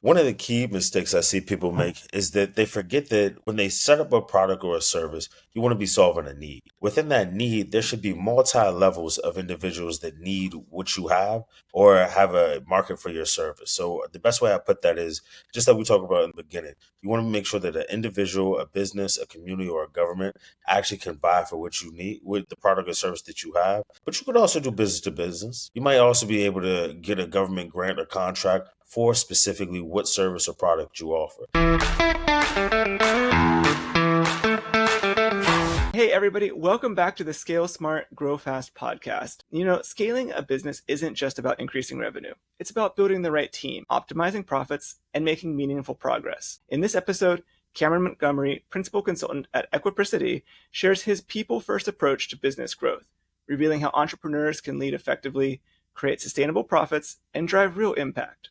One of the key mistakes I see people make is that they forget that when they set up a product or a service, you want to be solving a need. Within that need, there should be multi levels of individuals that need what you have or have a market for your service. So, the best way I put that is just like we talked about in the beginning, you want to make sure that an individual, a business, a community, or a government actually can buy for what you need with the product or service that you have. But you could also do business to business. You might also be able to get a government grant or contract for specifically what service or product you offer. Hey, everybody, welcome back to the Scale Smart, Grow Fast podcast. Scaling a business isn't just about increasing revenue. It's about building the right team, optimizing profits, and making meaningful progress. In this episode, Cameron Montgomery, principal consultant at Equipricity, shares his people-first approach to business growth, revealing how entrepreneurs can lead effectively, create sustainable profits, and drive real impact.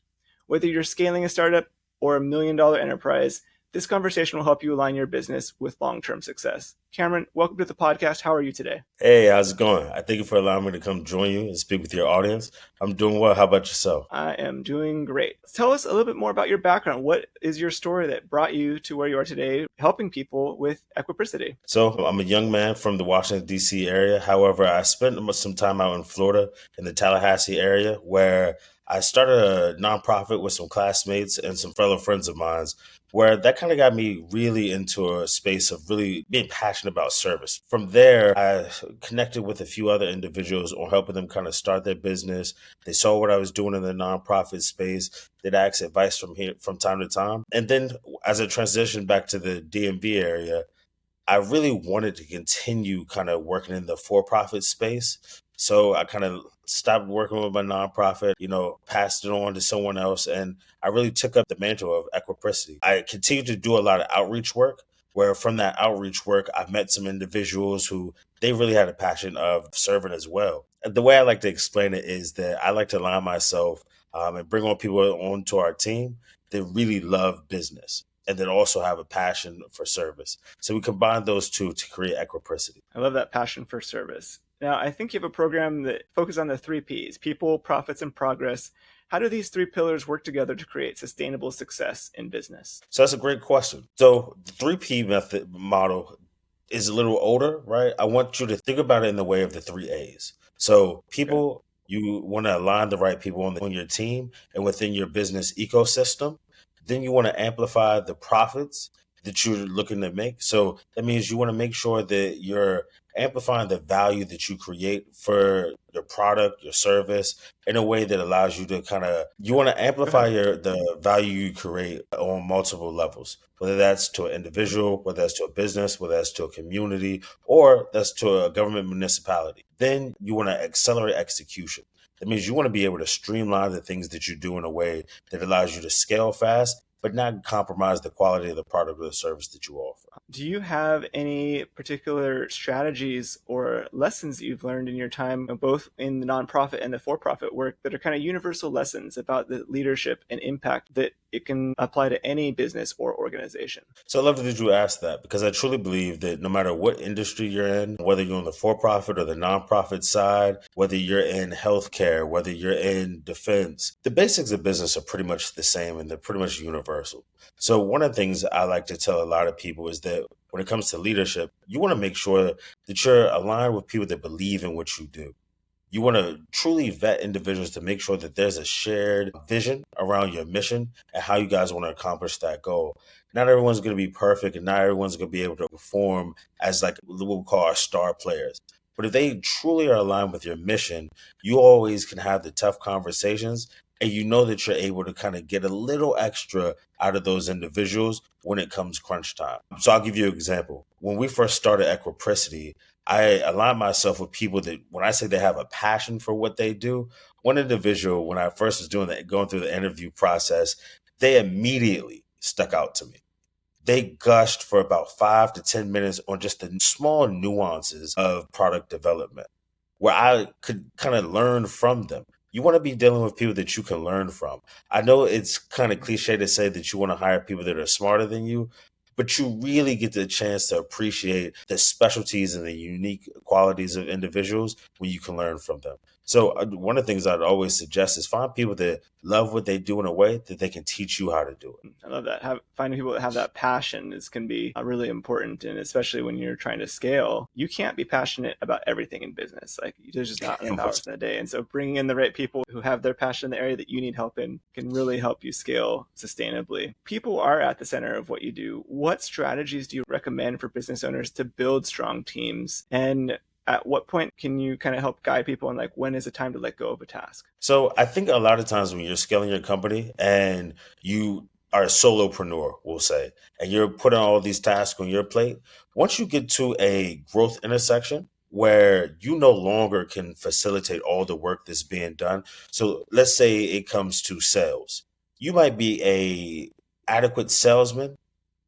Whether you're scaling a startup or a million-dollar enterprise, this conversation will help you align your business with long-term success. Cameron, welcome to the podcast. How are you today? Hey, how's it going? I thank you for allowing me to come join you and speak with your audience. I'm doing well. How about yourself? I am doing great. Tell us a little bit more about your background. What is your story that brought you to where you are today, helping people with Equipricity? So I'm a young man from the Washington, D.C. area. However, I spent some time out in Florida in the Tallahassee area where I started a nonprofit with some classmates and some fellow friends of mine, where that kind of got me really into a space of really being passionate about service. From there, I connected with a few other individuals on helping them kind of start their business. They saw what I was doing in the nonprofit space. They'd ask advice from time to time. And then as I transitioned back to the DMV area, I really wanted to continue kind of working in the for-profit space. So I kind of stopped working with my nonprofit, passed it on to someone else. And I really took up the mantle of Equipricity. I continued to do a lot of outreach work, where from that outreach work, I met some individuals who they really had a passion of serving as well. The way I like to explain it is that I like to align myself and bring on people onto our team that really love business and then also have a passion for service. So we combine those two to create Equipricity. I love that passion for service. Now, I think you have a program that focuses on the 3 Ps, people, profits, and progress. How do these 3 pillars work together to create sustainable success in business? So that's a great question. So the 3P method model is a little older, right? I want you to think about it in the way of the 3 A's. So people, you want to align the right people on your team and within your business ecosystem. Then you want to amplify the profits that you're looking to make. So that means you want to make sure that you're amplifying the value that you create for your product, your service, in a way that allows you to you want to amplify the value you create on multiple levels, whether that's to an individual, whether that's to a business, whether that's to a community, or that's to a government municipality. Then you want to accelerate execution. That means you want to be able to streamline the things that you do in a way that allows you to scale fast, but not compromise the quality of the product or the service that you offer. Do you have any particular strategies or lessons that you've learned in your time, both in the nonprofit and the for-profit work, that are kind of universal lessons about the leadership and impact that it can apply to any business or organization? So I love that you asked that, because I truly believe that no matter what industry you're in, whether you're on the for-profit or the nonprofit side, whether you're in healthcare, whether you're in defense, the basics of business are pretty much the same and they're pretty much universal. So one of the things I like to tell a lot of people is that when it comes to leadership, you want to make sure that you're aligned with people that believe in what you do. You want to truly vet individuals to make sure that there's a shared vision around your mission and how you guys want to accomplish that goal. Not everyone's going to be perfect and not everyone's going to be able to perform as like what we call our star players. But if they truly are aligned with your mission, you always can have the tough conversations and you know that you're able to kind of get a little extra out of those individuals when it comes crunch time. So I'll give you an example. When we first started Equipricity, I align myself with people that when I say they have a passion for what they do, one individual, when I first was doing that, going through the interview process, they immediately stuck out to me. They gushed for about 5 to 10 minutes on just the small nuances of product development where I could kind of learn from them. You want to be dealing with people that you can learn from. I know it's kind of cliche to say that you want to hire people that are smarter than you, but you really get the chance to appreciate the specialties and the unique qualities of individuals when you can learn from them. So one of the things I'd always suggest is find people that love what they do in a way that they can teach you how to do it. I love that. Finding people that have that passion can be really important, and especially when you're trying to scale, you can't be passionate about everything in business. Like, there's just not enough hours in a day, and so bringing in the right people who have their passion in the area that you need help in can really help you scale sustainably. People are at the center of what you do. What strategies do you recommend for business owners to build strong teams, and at what point can you kind of help guide people on like when is it time to let go of a task? So I think a lot of times when you're scaling your company and you are a solopreneur, we'll say, and you're putting all these tasks on your plate, once you get to a growth intersection where you no longer can facilitate all the work that's being done. So let's say it comes to sales. You might be a adequate salesman,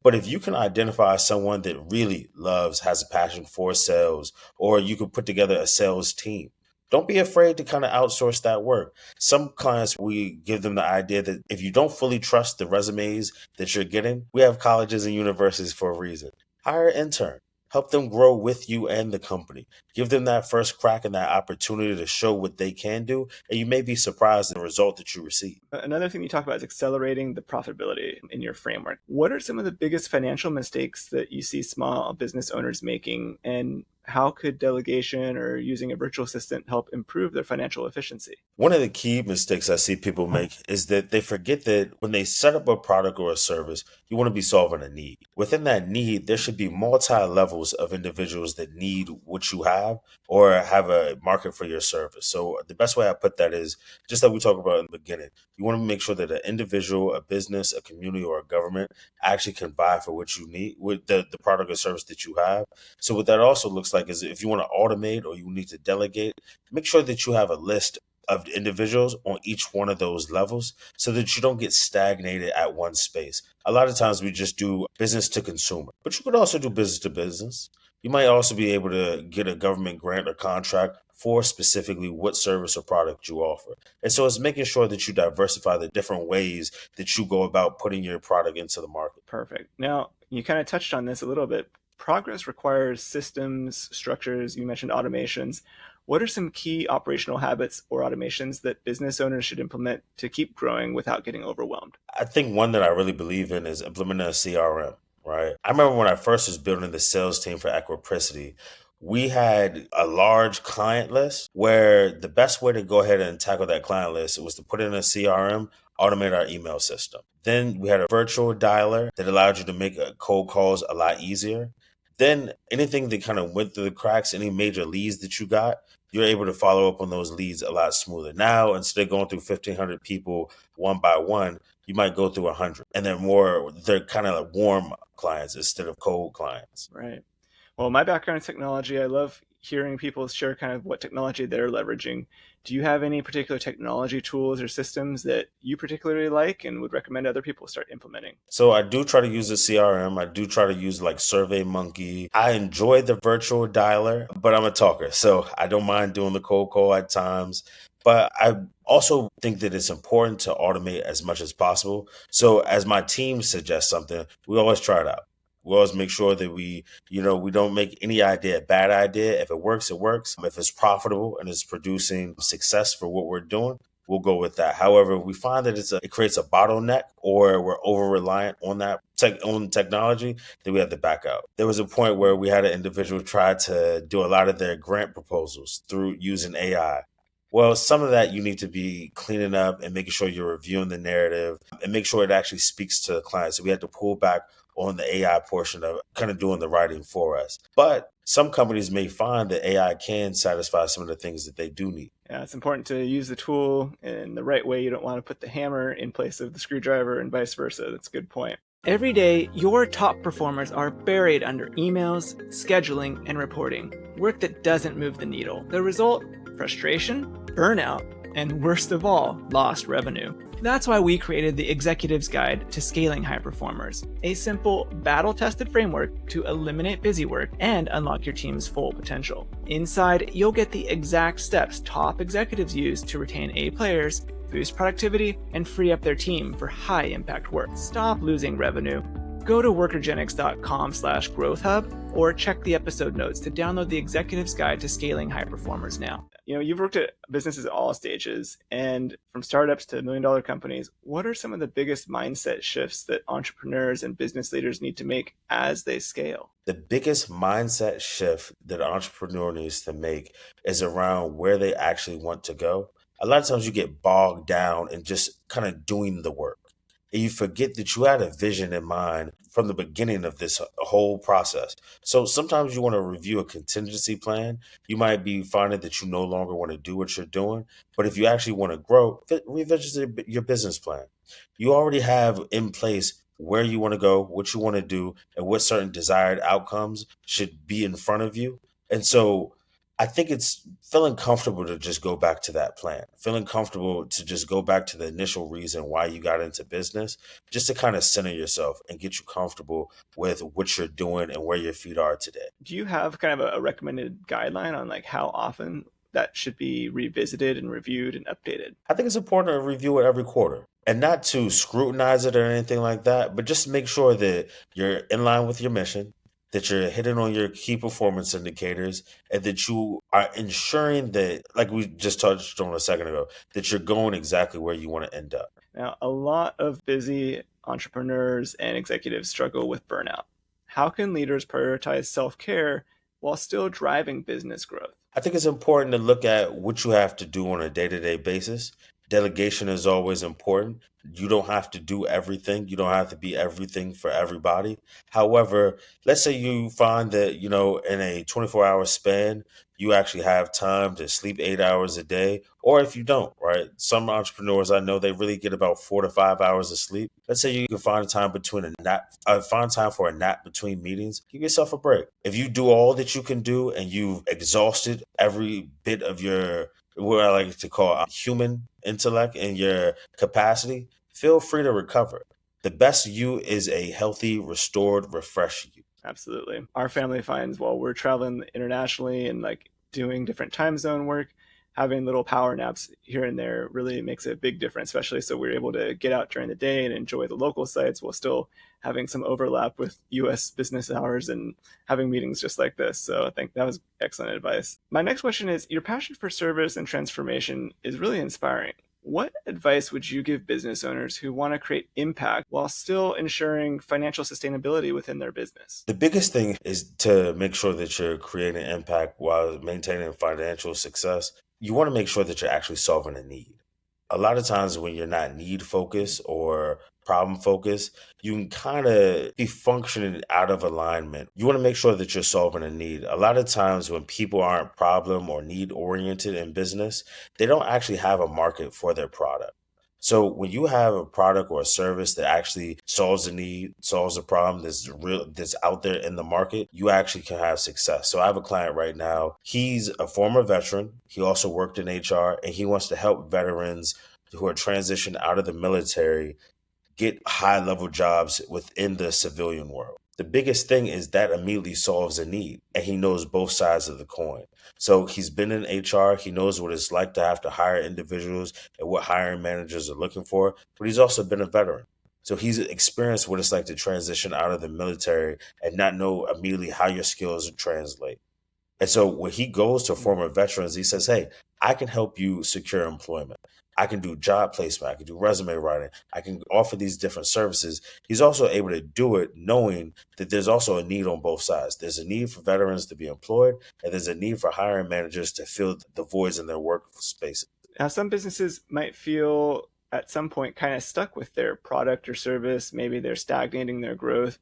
but if you can identify someone that really loves, has a passion for sales, or you could put together a sales team, don't be afraid to kind of outsource that work. Some clients, we give them the idea that if you don't fully trust the resumes that you're getting, we have colleges and universities for a reason. Hire an intern. Help them grow with you and the company. Give them that first crack and that opportunity to show what they can do, and you may be surprised at the result that you receive. Another thing you talk about is accelerating the profitability in your framework. What are some of the biggest financial mistakes that you see small business owners making, and how could delegation or using a virtual assistant help improve their financial efficiency? One of the key mistakes I see people make is that they forget that when they set up a product or a service, you want to be solving a need. Within that need, there should be multi-levels of individuals that need what you have or have a market for your service. So the best way I put that is just like we talked about in the beginning. You want to make sure that an individual, a business, a community, or a government actually can buy for what you need with the product or service that you have. So what that also looks like is if you want to automate or you need to delegate, make sure that you have a list of individuals on each one of those levels so that you don't get stagnated at one space. A lot of times we just do business to consumer, but you could also do business to business. You might also be able to get a government grant or contract for specifically what service or product you offer. And so it's making sure that you diversify the different ways that you go about putting your product into the market. Perfect. Now, you kind of touched on this a little bit. Progress requires systems, structures. You mentioned automations. What are some key operational habits or automations that business owners should implement to keep growing without getting overwhelmed? I think one that I really believe in is implementing a CRM, right? I remember when I first was building the sales team for Equipricity, we had a large client list where the best way to go ahead and tackle that client list was to put in a CRM, automate our email system. Then we had a virtual dialer that allowed you to make cold calls a lot easier. Then anything that kind of went through the cracks, any major leads that you got, you're able to follow up on those leads a lot smoother. Now, instead of going through 1,500 people one by one, you might go through 100. And they're kind of like warm clients instead of cold clients. Right. Well, my background in technology, I love hearing people share kind of what technology they're leveraging. Do you have any particular technology tools or systems that you particularly like and would recommend other people start implementing? So I do try to use a CRM. I do try to use like SurveyMonkey. I enjoy the virtual dialer, but I'm a talker, so I don't mind doing the cold call at times. But I also think that it's important to automate as much as possible. So as my team suggests something, we always try it out. We always make sure that we don't make any idea a bad idea. If it works, it works. If it's profitable and it's producing success for what we're doing, we'll go with that. However, we find that it creates a bottleneck or we're over reliant on that on technology, that we have to back out. There was a point where we had an individual try to do a lot of their grant proposals through using AI. Well, some of that you need to be cleaning up and making sure you're reviewing the narrative and make sure it actually speaks to the client. So we had to pull back on the AI portion of kind of doing the writing for us. But some companies may find that AI can satisfy some of the things that they do need. Yeah, it's important to use the tool in the right way. You don't want to put the hammer in place of the screwdriver and vice versa. That's a good point. Every day, your top performers are buried under emails, scheduling, and reporting. Work that doesn't move the needle. The result? Frustration, burnout, and worst of all, lost revenue. That's why we created the Executive's Guide to Scaling High Performers, a simple, battle-tested framework to eliminate busy work and unlock your team's full potential. Inside, you'll get the exact steps top executives use to retain A players, boost productivity, and free up their team for high-impact work. Stop losing revenue. Go to workergenics.com/growth-hub or check the episode notes to download the Executive's Guide to Scaling High Performers now. You've worked at businesses at all stages, and from startups to million-dollar companies. What are some of the biggest mindset shifts that entrepreneurs and business leaders need to make as they scale? The biggest mindset shift that an entrepreneur needs to make is around where they actually want to go. A lot of times you get bogged down in just kind of doing the work. And you forget that you had a vision in mind from the beginning of this whole process. So sometimes you want to review a contingency plan. You might be finding that you no longer want to do what you're doing. But if you actually want to grow, revisit your business plan. You already have in place where you want to go, what you want to do, and what certain desired outcomes should be in front of you. And so I think it's feeling comfortable to just go back to that plan, feeling comfortable to just go back to the initial reason why you got into business, just to kind of center yourself and get you comfortable with what you're doing and where your feet are today. Do you have kind of a recommended guideline on like how often that should be revisited and reviewed and updated? I think it's important to review it every quarter and not to scrutinize it or anything like that, but just make sure that you're in line with your mission, that you're hitting on your key performance indicators, and that you are ensuring that, like we just touched on a second ago, that you're going exactly where you want to end up. Now, a lot of busy entrepreneurs and executives struggle with burnout. How can leaders prioritize self-care while still driving business growth? I think it's important to look at what you have to do on a day-to-day basis. Delegation is always important. You don't have to do everything. You don't have to be everything for everybody. However, let's say you find that, in a 24-hour span, you actually have time to sleep 8 hours a day, or if you don't, right? Some entrepreneurs I know, they really get about 4 to 5 hours of sleep. Let's say you can find time between a nap, find time for a nap between meetings. Give yourself a break. If you do all that you can do and you've exhausted every bit of your, what I like to call human intellect and your capacity, feel free to recover. The best you is a healthy, restored, refreshed you. Absolutely. Our family finds while we're traveling internationally and like doing different time zone work, having little power naps here and there really makes a big difference, especially so we're able to get out during the day and enjoy the local sites while still having some overlap with US business hours and having meetings just like this. So I think that was excellent advice. My next question is, your passion for service and transformation is really inspiring. What advice would you give business owners who want to create impact while still ensuring financial sustainability within their business? The biggest thing is to make sure that you're creating impact while maintaining financial success. You want to make sure that you're actually solving a need. A lot of times when you're not need focused or problem focused, you can kind of be functioning out of alignment. You want to make sure that you're solving a need. A lot of times when people aren't problem or need oriented in business, they don't actually have a market for their product. So when you have a product or a service that actually solves a need, solves a problem that's out there in the market, you actually can have success. So I have a client right now. He's a former veteran. He also worked in HR, and he wants to help veterans who are transitioned out of the military get high-level jobs within the civilian world. The biggest thing is that immediately solves a need, and he knows both sides of the coin. So he's been in HR. He knows what it's like to have to hire individuals and what hiring managers are looking for, but he's also been a veteran. So he's experienced what it's like to transition out of the military and not know immediately how your skills translate. And so when he goes to former veterans, he says, hey, I can help you secure employment. I can do job placement. I can do resume writing. I can offer these different services. He's also able to do it knowing that there's also a need on both sides. There's a need for veterans to be employed, and there's a need for hiring managers to fill the voids in their workspace. Now, some businesses might feel at some point kind of stuck with their product or service. Maybe they're stagnating their growth.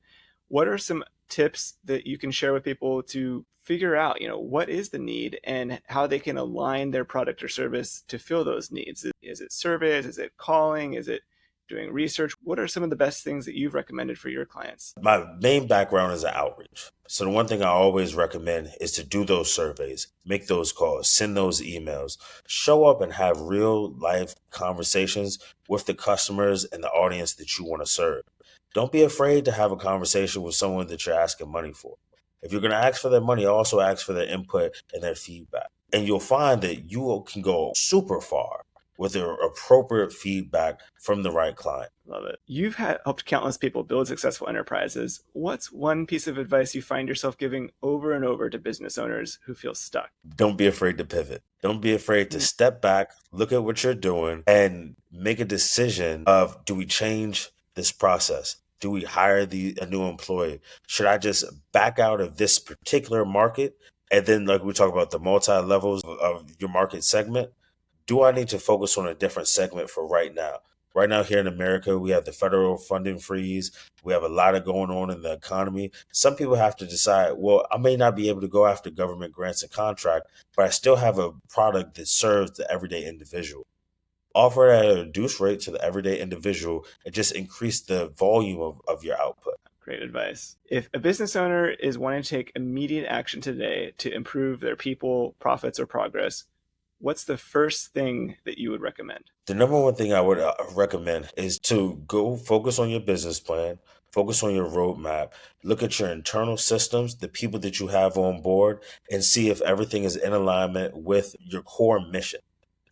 What are some tips that you can share with people to figure out, what is the need and how they can align their product or service to fill those needs? Is it surveys? Is it calling? Is it doing research? What are some of the best things that you've recommended for your clients? My main background is in outreach. So the one thing I always recommend is to do those surveys, make those calls, send those emails, show up and have real life conversations with the customers and the audience that you want to serve. Don't be afraid to have a conversation with someone that you're asking money for. If you're going to ask for their money, also ask for their input and their feedback. And you'll find that you can go super far with the appropriate feedback from the right client. Love it. You've helped countless people build successful enterprises. What's one piece of advice you find yourself giving over and over to business owners who feel stuck? Don't be afraid to pivot. Don't be afraid to step back, look at what you're doing, and make a decision of, do we change this process? Do we hire a new employee? Should I just back out of this particular market? And then, like we talk about the multi-levels of your market segment, do I need to focus on a different segment for right now? Right now, here in America, we have the federal funding freeze. We have a lot of going on in the economy. Some people have to decide, well, I may not be able to go after government grants and contract, but I still have a product that serves the everyday individual. Offer it at a reduced rate to the everyday individual and just increase the volume of your output. Great advice. If a business owner is wanting to take immediate action today to improve their people, profits, or progress, what's the first thing that you would recommend? The number one thing I would recommend is to go focus on your business plan, focus on your roadmap, look at your internal systems, the people that you have on board, and see if everything is in alignment with your core mission.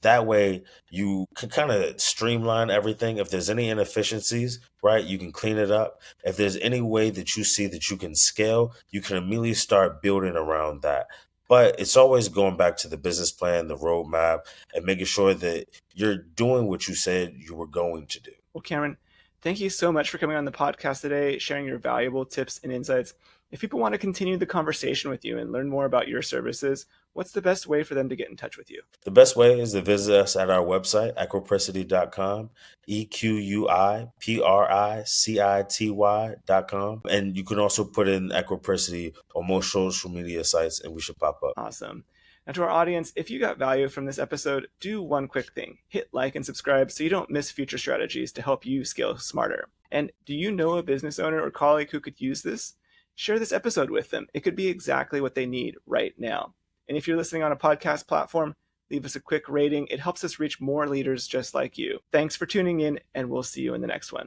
That way, you can kind of streamline everything. If there's any inefficiencies, right, you can clean it up. If there's any way that you see that you can scale, you can immediately start building around that. But it's always going back to the business plan, the roadmap, and making sure that you're doing what you said you were going to do. Well, Cameron, thank you so much for coming on the podcast today, sharing your valuable tips and insights. If people want to continue the conversation with you and learn more about your services, what's the best way for them to get in touch with you? The best way is to visit us at our website, equipricity.com, EQUIPRICITY.com. And you can also put in Equipricity on most social media sites and we should pop up. Awesome. Now, to our audience, if you got value from this episode, do one quick thing. Hit like and subscribe so you don't miss future strategies to help you scale smarter. And do you know a business owner or colleague who could use this? Share this episode with them. It could be exactly what they need right now. And if you're listening on a podcast platform, leave us a quick rating. It helps us reach more leaders just like you. Thanks for tuning in, and we'll see you in the next one.